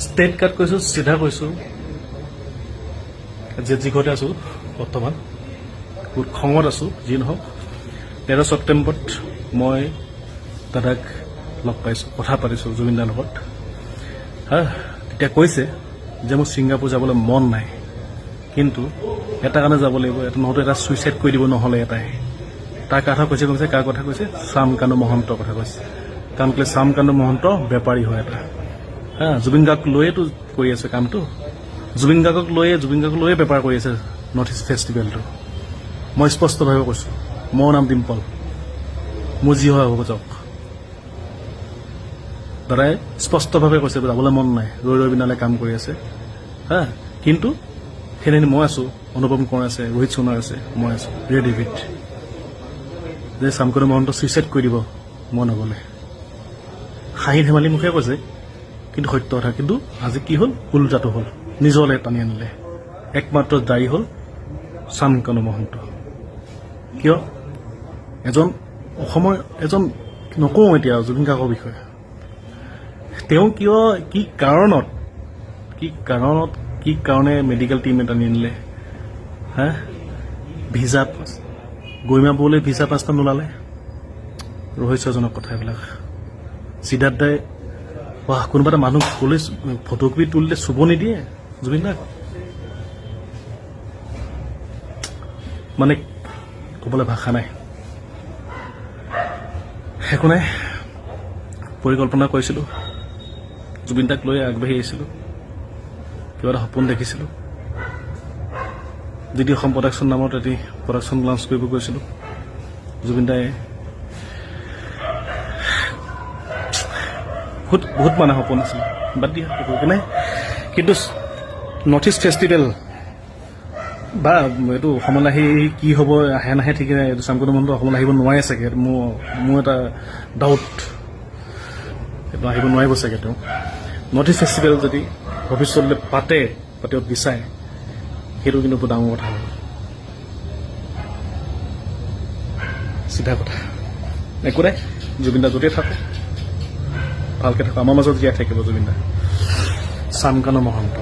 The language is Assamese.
ষ্টেট কাট কৈছোঁ, চিধা কৈছোঁ যে যি ঘৰতে আছোঁ বৰ্তমান বহুত খঙত আছোঁ। যি নহওক 13 ছেপ্টেম্বৰত মই দাদাক লগ পাইছোঁ, কথা পাতিছোঁ জুবিন দাৰ লগত। তেতিয়া কৈছে যে মোৰ ছিংগাপুৰ যাবলৈ মন নাই, কিন্তু এটা কাৰণে যাব লাগিব, এটা নহয়তো এটা ছুইচাইড কৰি দিব, নহ'লে এটাই। তাৰ কথা কৈছে কাৰ কথা কৈছে? শ্যামকানু মহন্তৰ কথা কৈছে। কাৰণ কেলৈ শ্যামকানু মহন্ত বেপাৰী হয় এটা। জুবিন গাৰ্গক লৈয়েতো কৰি আছে কামটো, জুবিন গাৰ্গক লৈয়ে বেপাৰ কৰি আছে নৰ্থ ইষ্ট ফেষ্টিভেলটো। মই স্পষ্টভাৱে কৈছোঁ, মোৰ নাম ডিম্পল, মোৰ যি হয় হ'ব যাওক। দাদাই স্পষ্টভাৱে কৈছে যাবলৈ মন নাই, ৰৈ বিনালে কাম কৰি আছে। কিন্তু সেইদিন মই আছোঁ, অনুপম কোঁৱৰ আছে, ৰোহিত সোণাৰ আছে, মই আছোঁ ৰেডি উইথ যে শ্যামকানু মহন্ত ছুইচাইড কৰি দিব মই নগ'লে। হাঁহি ধেমালি মুখে কৈছে, কিন্তু সত্য কথা। কিন্তু আজি কি হ'ল? ওলোটাটো হ'ল, নিজলৈ টানি আনিলে। একমাত্ৰ দায়ী হ'ল শ্যামকানু মহন্ত। কিয়? অসমৰ এজন নকওঁ এতিয়া জুবিন গাৰ্গৰ বিষয়ে, তেওঁ কিয় কি কাৰণে মেডিকেল টিম এটা আনিলে? ভিজা গৰিমা বৌলৈ ভিজা 5টা নোলালে। ৰহস্যজনক কথা এইবিলাক। সিদ্ধাৰ্থ দাই কোনোবা এটা মানুহ গ'লে ফটোকপি তুলিলে চুব নিদিয়ে জুবিন দাক। মানে ক'বলৈ ভাষা নাই। একো নাই, পৰিকল্পনা কৰিছিলোঁ, জুবিন দাক লৈ আগবাঢ়ি আহিছিলোঁ, কিবা এটা সপোন দেখিছিলোঁ। ডিডি অসম প্ৰডাকশ্যন নামত এটি প্ৰডাকশ্যন লঞ্চ কৰিব গৈছিলোঁ। জুবিন দাই বহুত মানে সপোন আছিল, বাদ দিয়া একো নাই। কিন্তু নৰ্থ ইষ্ট ফেষ্টিভেল বা এইটো অসমলৈ আহি কি হ'ব আহে নাহে ঠিক নাই। এইটো শ্যামকানু মহন্ত অসমলৈ আহিব নোৱাৰে চাগে, মোৰ এটা ডাউট। এইটো আহিব নোৱাৰিব চাগে তেওঁ। নৰ্থ ইষ্ট ফেষ্টিভেল যদি ভৱিষ্যতলৈ পাতিব বিচাৰে, সেইটো কিন্তু বহুত ডাঙৰ কথা হ'ব। চিধা কথা। একো নাই, জুবিন দা য'তেই থাকক, ভালকৈ থাকক, আমাৰ মাজত জীয়াই থাকিব জুবিন দা। শ্যামকানু মহন্ত।